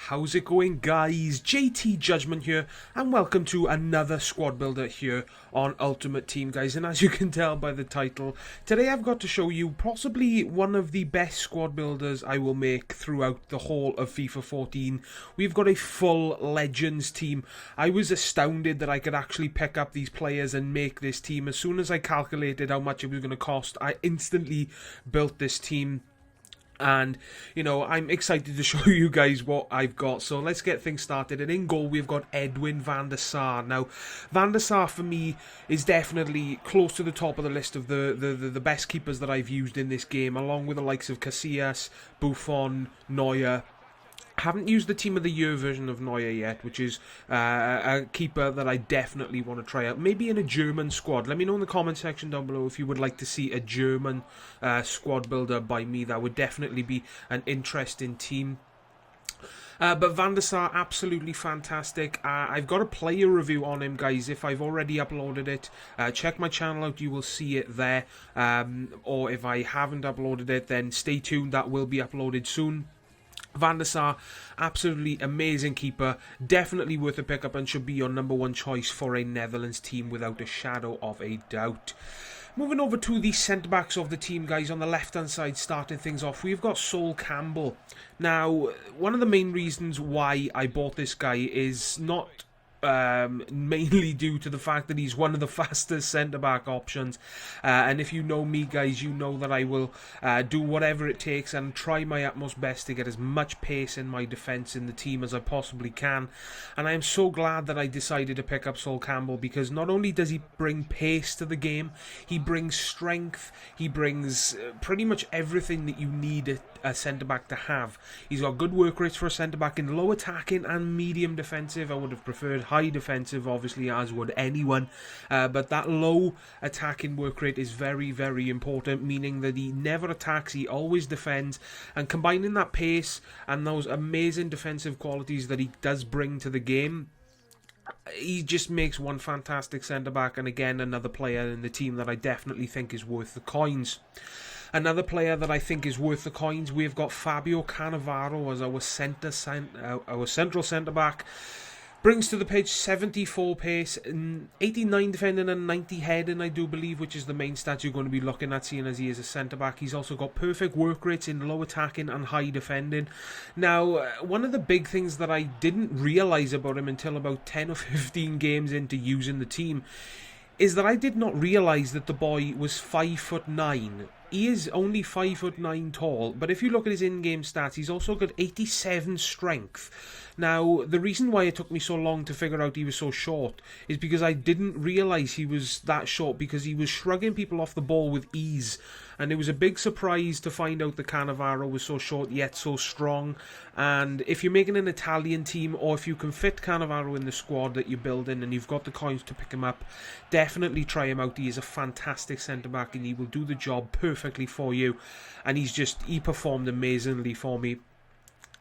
How's it going, guys? JTJudgment here, and welcome to another squad builder here on Ultimate Team, guys. And as you can tell by the title, today I've got to show you possibly one of the best squad builders I will make throughout the whole of FIFA 14. We've got a full Legends team. I was astounded that I could actually pick up these players and make this team. As soon as I calculated how much it was going to cost, I instantly built this team. And, you know, I'm excited to show you guys what I've got. So let's get things started. And in goal, we've got Edwin van der Sar. Now, van der Sar, for me, is definitely close to the top of the list of the best keepers that I've used in this game, along with the likes of Casillas, Buffon, Neuer. Haven't used the Team of the Year version of Neuer yet, which is a keeper that I definitely want to try out. Maybe in a German squad. Let me know in the comment section down below if you would like to see a German squad builder by me. That would definitely be an interesting team. But Van der Sar, absolutely fantastic. I've got a player review on him, guys. If I've already uploaded it, check my channel out. You will see it there. Or if I haven't uploaded it, then stay tuned. That will be uploaded soon. Van der Sar, absolutely amazing keeper, definitely worth a pickup and should be your #1 choice for a Netherlands team without a shadow of a doubt. Moving over to the centre-backs of the team, guys, on the left-hand side, starting things off, we've got Sol Campbell. Now, one of the main reasons why I bought this guy is not mainly due to the fact that he's one of the fastest centre-back options, and if you know me, guys, you know that I will do whatever it takes and try my utmost best to get as much pace in my defence in the team as I possibly can. And I am so glad that I decided to pick up Sol Campbell, because not only does he bring pace to the game, he brings strength, he brings pretty much everything that you need a centre-back to have. He's got good work rates for a centre-back in low attacking and medium defensive. I would have preferred high defensive, obviously, as would anyone, but that low attacking work rate is very, very important, meaning that he never attacks, he always defends, and combining that pace and those amazing defensive qualities that he does bring to the game, he just makes one fantastic centre-back, and again, another player in the team that I definitely think is worth the coins. Another player that I think is worth the coins, we've got Fabio Cannavaro as our central centre-back. Brings to the pitch 74 pace, 89 defending and 90 heading, I do believe, which is the main stats you're going to be looking at, seeing as he is a centre-back. He's also got perfect work rates in low attacking and high defending. Now, one of the big things that I didn't realise about him until about 10 or 15 games into using the team is that I did not realise that the boy was 5'9". He is only 5'9" tall, but if you look at his in-game stats, he's also got 87 strength. Now, the reason why it took me so long to figure out he was so short is because I didn't realise he was that short, because he was shrugging people off the ball with ease. And it was a big surprise to find out that Cannavaro was so short yet so strong. And if you're making an Italian team, or if you can fit Cannavaro in the squad that you're building and you've got the coins to pick him up, definitely try him out. He is a fantastic centre-back and he will do the job perfectly for you. And he performed amazingly for me.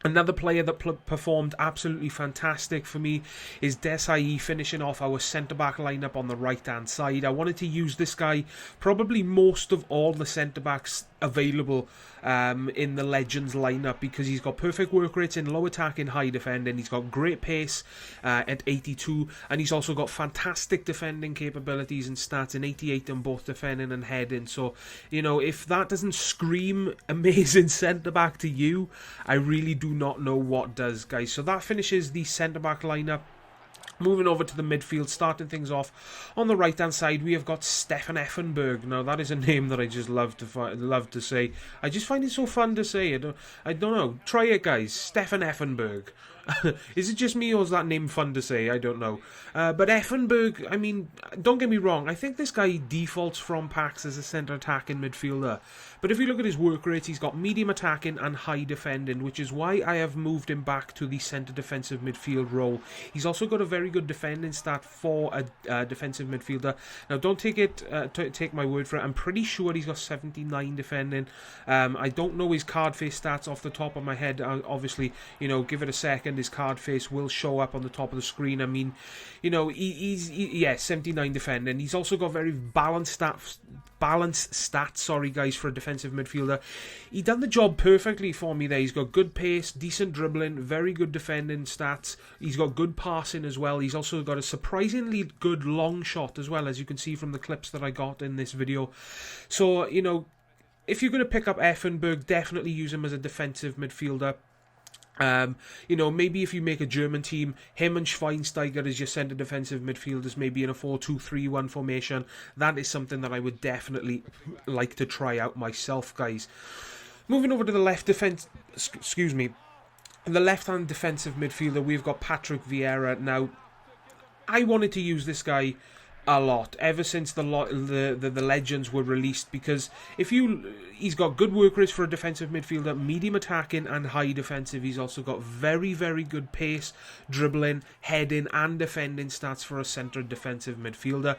Another player that performed absolutely fantastic for me is Desai, finishing off our centre-back lineup on the right-hand side. I wanted to use this guy probably most of all the centre-backs available in the Legends lineup, because he's got perfect work rates in low attack and high defending. He's got great pace at 82, and he's also got fantastic defending capabilities and stats in 88 on both defending and heading. So, you know, if that doesn't scream amazing centre-back to you, I really do not know what does, guys. So that finishes the centre-back lineup. Moving over to the midfield, starting things off on the right-hand side, we have got Stefan Effenberg. Now, that is a name that I just love to say. I just find it so fun to say. I don't know. Try it, guys. Stefan Effenberg. Is it just me, or is that name fun to say? I don't know. But Effenberg, I mean, don't get me wrong. I think this guy defaults from packs as a centre attacking midfielder. But if you look at his work rate, he's got medium attacking and high defending, which is why I have moved him back to the centre defensive midfield role. He's also got a very good defending stat for a defensive midfielder. Now, don't take my word for it. I'm pretty sure he's got 79 defending. I don't know his card face stats off the top of my head. I'll obviously, you know, give it a second his card face will show up on the top of the screen. I mean, you know, yeah, 79 defending. He's also got very balanced stats, sorry guys, for a defensive midfielder. He done the job perfectly for me there. He's got good pace, decent dribbling, very good defending stats. He's got good passing as well. He's also got a surprisingly good long shot as well, as you can see from the clips that I got in this video. So, you know, if you're going to pick up Effenberg, definitely use him as a defensive midfielder. You know, maybe if you make a German team, him and Schweinsteiger as your centre defensive midfielders, maybe in a 4-2-3-1 formation. That is something that I would definitely like to try out myself, guys. Moving over to the left defense, excuse me, the left-hand defensive midfielder, we've got Patrick Vieira. Now, I wanted to use this guy a lot ever since the legends were released, because he's got good work rates for a defensive midfielder, medium attacking and high defensive. He's also got very, very good pace, dribbling, heading and defending stats for a centre defensive midfielder.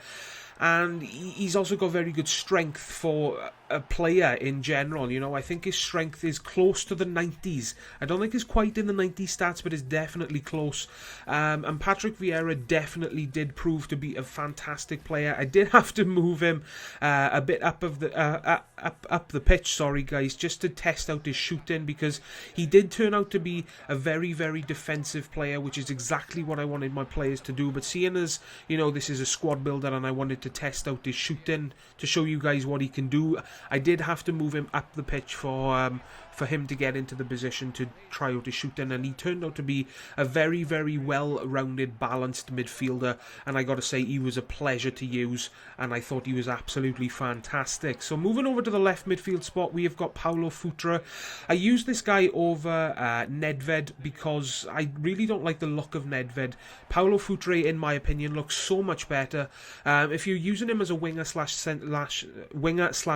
And he's also got very good strength for a player in general. You know, I think his strength is close to the 90s. I don't think it's quite in the 90s stats, but it's definitely close. And Patrick Vieira definitely did prove to be a fantastic player. I did have to move him a bit up the pitch, sorry guys, just to test out his shooting, because he did turn out to be a very, very defensive player, which is exactly what I wanted my players to do. But seeing as, you know, this is a squad builder and I wanted to test out his shooting to show you guys what he can do, I did have to move him up the pitch for him to get into the position to try out his shooting, and he turned out to be a very, very well-rounded, balanced midfielder, and I got to say he was a pleasure to use, and I thought he was absolutely fantastic. So moving over to the left midfield spot, we have got Paulo Futre. I used this guy over Nedved because I really don't like the look of Nedved. Paulo Futre, in my opinion, looks so much better. If you're using him as a winger slash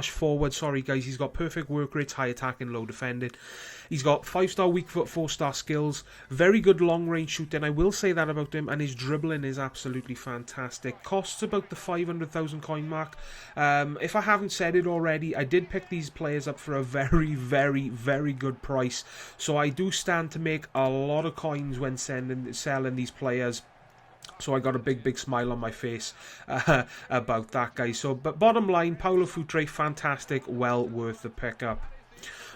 forward, sorry guys, he's got perfect work rates, high attack and low defending. He's got 5-star weak foot, 4-star skills, very good long range shooting, I will say that about him, and his dribbling is absolutely fantastic. Costs about the 500,000 coin mark. If I haven't said it already, I did pick these players up for a very, very, very good price, so I do stand to make a lot of coins when selling these players. So I got a big smile on my face about that, guys. So, but bottom line, Paulo Futre, fantastic, well worth the pickup.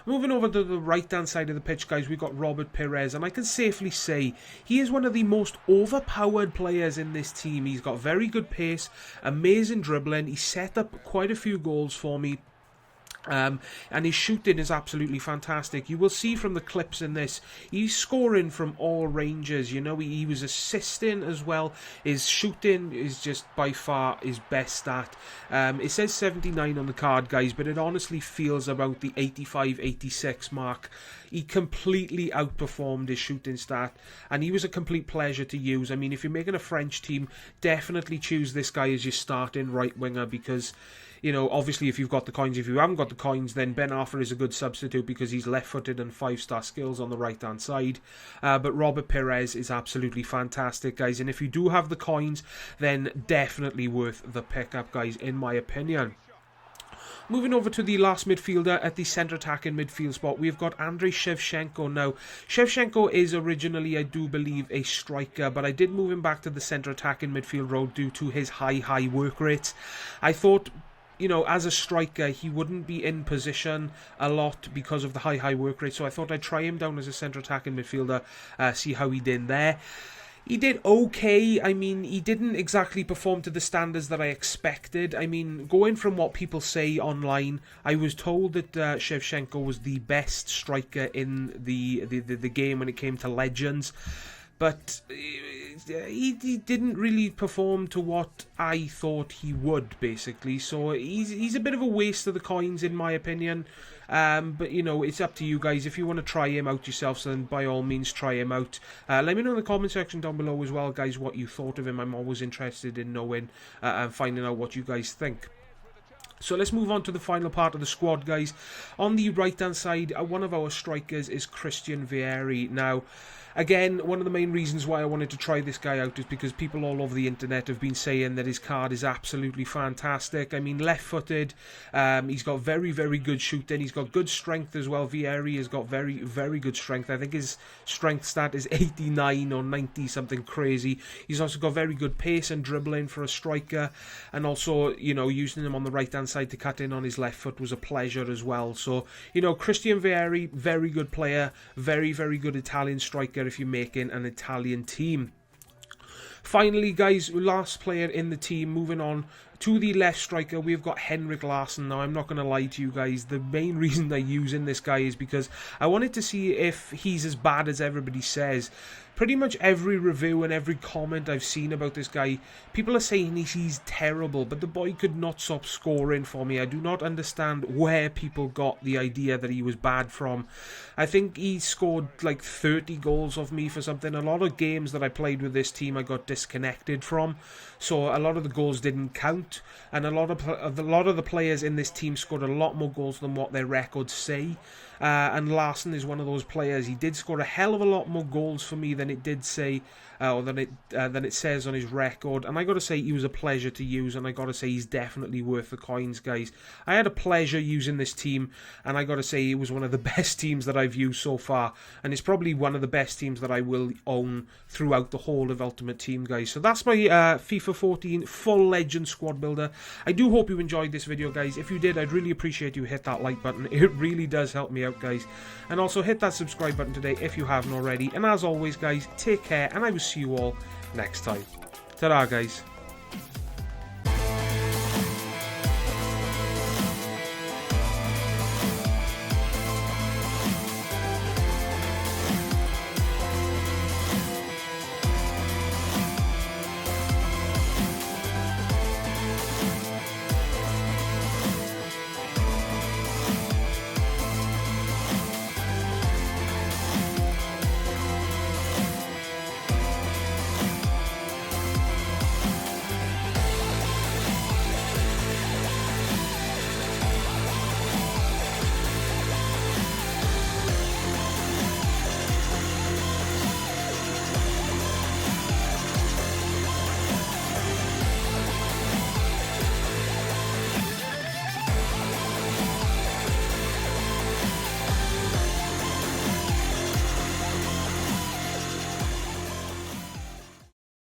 Moving over to the right-hand side of the pitch, guys, we've got Robert Pires, and I can safely say he is one of the most overpowered players in this team. He's got very good pace, amazing dribbling, he set up quite a few goals for me. And his shooting is absolutely fantastic. You will see from the clips in this, he's scoring from all ranges. You know, he was assisting as well. His shooting is just by far his best stat. It says 79 on the card, guys, but it honestly feels about the 85-86 mark. He completely outperformed his shooting stat, and he was a complete pleasure to use. I mean, if you're making a French team, definitely choose this guy as your starting right winger, because, you know, obviously if you've got the coins, if you haven't got the coins, then Ben Arthur is a good substitute because he's left-footed and 5-star skills on the right-hand side. But Robert Pires is absolutely fantastic, guys, and if you do have the coins, then definitely worth the pickup, guys, in my opinion. Moving over to the last midfielder at the centre attacking midfield spot, we've got Andrei Shevchenko. Now, Shevchenko is originally, I do believe, a striker, but I did move him back to the centre attacking midfield role due to his high work rates. I thought, you know, as a striker, he wouldn't be in position a lot because of the high work rate, so I thought I'd try him down as a centre attacking midfielder, see how he did there. He did okay. I mean, he didn't exactly perform to the standards that I expected. I mean, going from what people say online, I was told that Shevchenko was the best striker in the game when it came to Legends. But he didn't really perform to what I thought he would, basically. So he's a bit of a waste of the coins, in my opinion. But, you know, it's up to you guys. If you want to try him out yourselves, then by all means try him out. Let me know in the comment section down below as well, guys, what you thought of him. I'm always interested in knowing and finding out what you guys think. So let's move on to the final part of the squad, guys. On the right-hand side, one of our strikers is Christian Vieri. Now, Again, one of the main reasons why I wanted to try this guy out is because people all over the internet have been saying that his card is absolutely fantastic. I mean, left-footed, he's got very, very good shooting, he's got good strength as well. Vieri has got very, very good strength. I think his strength stat is 89 or 90, something crazy. He's also got very good pace and dribbling for a striker, and also, you know, using him on the right-hand side to cut in on his left foot was a pleasure as well. So, you know, Christian Vieri, very good player, very, very good Italian striker if you're making an Italian team. Finally, guys, last player in the team, moving on to the left striker, we've got Henrik Larsson. Now, I'm not going to lie to you guys, the main reason I'm using this guy is because I wanted to see if he's as bad as everybody says. Pretty much every review and every comment I've seen about this guy, people are saying he's terrible, but the boy could not stop scoring for me. I do not understand where people got the idea that he was bad from. I think he scored like 30 goals off me for something. A lot of games that I played with this team I got disconnected from, so a lot of the goals didn't count, and a lot of the players in this team scored a lot more goals than what their records say. And Larsson is one of those players. He did score a hell of a lot more goals for me than it did say, or than it says on his record. And I got to say, he was a pleasure to use, and I got to say he's definitely worth the coins, guys. I had a pleasure using this team, and I got to say it was one of the best teams that I've used so far, and it's probably one of the best teams that I will own throughout the whole of Ultimate Team, guys. So that's my FIFA 14 full legend squad builder. I do hope you enjoyed this video, guys. If you did, I'd really appreciate you hit that like button. It really does help me out, guys. And also hit that subscribe button today if you haven't already. And as always, guys, take care, and I will see you all next time. Ta-ra, guys.